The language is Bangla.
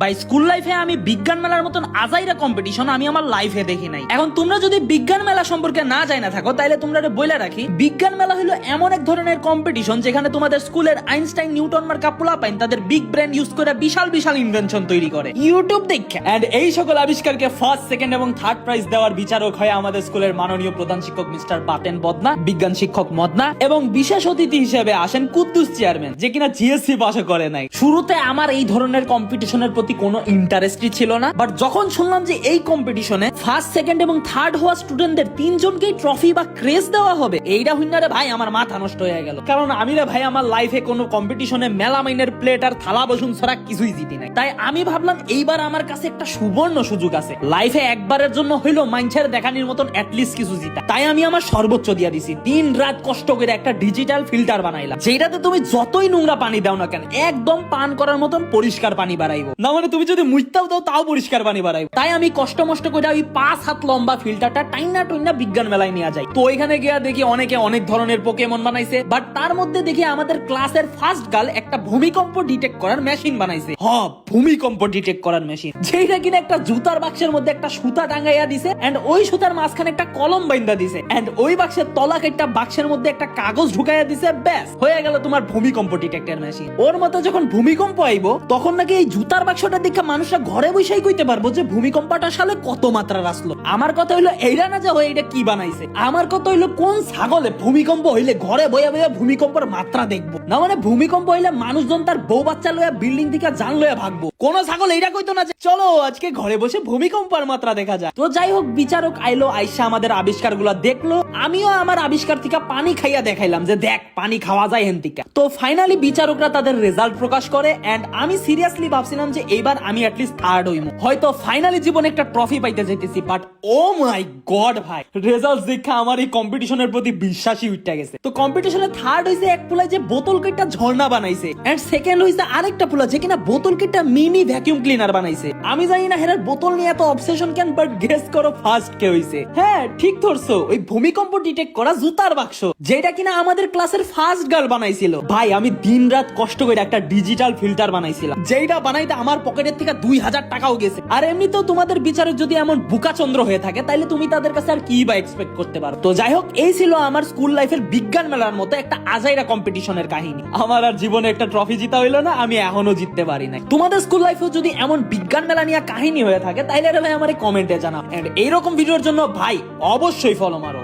ভাই স্কুল লাইফে আমি বিজ্ঞান মেলার মতন আজাইরা কম্পিটিশন আমি আমার লাইফে দেখি নাই। এখন তোমরা যদি বিজ্ঞান মেলা সম্পর্কে না জানা না থাকো তাহলে তোমরা বলে রাখি, বিজ্ঞান মেলা হলো এমন এক ধরনের কম্পিটিশন যেখানে তোমাদের স্কুলের আইনস্টাইন নিউটন মার্কা পোলাপাইন তাদের বিগ ব্রেন ইউজ করে বিশাল বিশাল ইনভেনশন তৈরি করে ইউটিউব দেখে। এন্ড এই সকল আবিষ্কারকে ফার্স্ট, সেকেন্ড এবং থার্ড প্রাইজ দেওয়ার বিচারক হয় আমাদের স্কুলের মাননীয় প্রধান শিক্ষক মিস্টার বাতেন বদনা, বিজ্ঞান শিক্ষক মদনা, এবং বিশেষ অতিথি হিসেবে আসেন কুদ্দুস চেয়ারম্যান, যে কিনা জিএসসি পাস করে নাই। শুরুতে আমার এই ধরনের কম্পিটিশনের প্রতি কোনো ইন্টারেস্টই ছিল না, বাট যখন শুনলাম যে এই কম্পিটিশনে ফার্স্ট, সেকেন্ড এবং থার্ড হওয়া স্টুডেন্টদের তিনজনকেই ট্রফি বা ক্রেজ দেওয়া হবে, এইটা হুইনারে ভাই আমার মাথা নষ্ট হয়ে গেল। কারণ আমি রে ভাই আমার লাইফে কোনো কম্পিটিশনে মেলামাইনের প্লেট আর থালা বাসন ছাড়া কিছুই জিতি নাই। তাই আমি ভাবলাম এইবার আমার কাছে একটা সুবর্ণ সুযোগ আছে, লাইফে একবারের জন্য হইলো মাইনছের দেখানির মতন অ্যাটলিস্ট কিছু জিতা। তাই আমি আমার সর্বোচ্চ দিয়া দিছি, দিন রাত কষ্ট করে একটা ডিজিটাল ফিল্টার বানাইলাম, যেটাতে তুমি যতই নোংরা পানি দাও না কেন একদম পান করার মতন পরিষ্কার পানি বাড়াইবো। না মানে তুমি যদি মুইতাও দাও তাও পরিষ্কার পানি বাড়াইবো। তাই আমি কষ্ট মষ্ট করে ওই 5 হাত লম্বা ফিল্টারটা টাইনা টুইনা বিজ্ঞান মেলায় নিয়ে যাই। তো ওইখানে গিয়া দেখি অনেকে অনেক ধরনের পোকেমন বানাইছে, বাট তার মধ্যে দেখি আমাদের ক্লাসের ফার্স্ট গার্ল একটা ভূমিকম্প ডিটেক্ট করার মেশিন বানাইছে। ভূমিকম্প ডিটেক্ট করার মেশিন, যেটা কিনা একটা জুতার বাক্সের মধ্যে একটা সুতা টাঙ্গাইয়া দিছে, এন্ড ওই সুতার মাঝখানে একটা কলম বাইন্দা দিছে, এন্ড ওই বাক্সের তলাক একটা বাক্সের মধ্যে একটা কাগজ ঢুকাইয়া দিছে। ব্যাস হয়ে গেল তোমার ভূমিকম্প ডিটেক্টর মেশিন। ওর মতো যখন ভূমিকম্প আইবো তখন নাকি এই জুতার বাক্সটা দেখে মানুষরা ঘরে বসেই কইতে পারবো যে ভূমিকম্পটা সালে কত মাত্রা আসলো। আমার কথা হইলো এইটা না যে এটা কি বানাইছে, আমার কথা হইলো কোন ছাগলে ভূমিকম্প হইলে ঘরে বইয়া বইয়া ভূমিকম্পের মাত্রা দেখবো। না মানে ভূমিকম্প হইলে মানুষজন তার বউ বাচ্চা লইয়া বিল্ডিং থেকে জান লইয়া ভাগবো। কোন ছাগল এইটা কইতো না যে চলো আজকে ঘরে বসে ভূমিকম্পের মাত্রা দেখা যায়। তো যাই হোক, বিচারক আইলো, আইসা আমাদের আবিষ্কার গুলা দেখলো, আমিও আমার আবিষ্কার থেকে পানি খাইয়া দেখাইলাম যে দেখ পানি খাওয়া যায় হেনতিকা। তো ফাইনালি বিচারকরা তাদের রেজাল্ট প্রকাশ করে, এন্ড আমি সিরিয়াসলি ভাবছিলাম যে এইবার আমি অ্যাটলিস্ট থার্ড হইমু, হয়তো ফাইনালি জীবনে একটা ট্রফি পাইতে যাইতেছি। বাট ও মাই গড ভাই, রেজাল্ট দেখে আমার এই কম্পিটিশনের প্রতি বিশ্বাসই উঠে গেছে। তো কম্পিটিশনে থার্ড হইছে এক পোলায় যে বোতল কেটটা ঝর্ণা বানাইছে, এন্ড সেকেন্ড হইছে আরেকটা পোলা যে কিনা বোতল কেটটা মিনি ভ্যাকুয়াম ক্লিনার বানাইছে। আমি জানি না হেরার বোতল নিয়ে এত অবসেশন কেন, বাট গেস করো ফার্স্ট কে হইছে। হ্যাঁ ঠিক ধরছো, ওই ভূমিকম্প ডিটেক্ট করা জুতার বাক্স, যেটা কিনা আমাদের ক্লাসের ফার্স্ট গার্ল বানাইছিল। ভাই আমি দিন রাত কষ্ট করে একটা ডিজিটাল ফিল্টার বানাইছিলাম, যেটা বানাইতে আমার পকেটের থেকে 2000 টাকাও গেছে। আর এমনিতেও তোমাদের বিচারক যদি এমন বুকাচন্দ্র হয়ে থাকে তাহলে তুমি তাদের কাছে আর কি বা এক্সপেক্ট করতে পারো। তো যাই হোক, এই ছিল আমার স্কুল লাইফের বিজ্ঞান মেলার মতো একটা আজাইরা কম্পিটিশনের কাহিনী। আমার আর জীবনে একটা ট্রফি জিতা হইলো না, আমি এখনো জিততে পারি নাই। তোমাদের স্কুল লাইফেও যদি এমন বিজ্ঞান মেলা নিয়ে কাহিনী হয়ে থাকে তাইলে ভাই আমার কমেন্টে জানাও, এন্ড এইরকম ভিডিওর জন্য ভাই অবশ্যই ফলো মারো।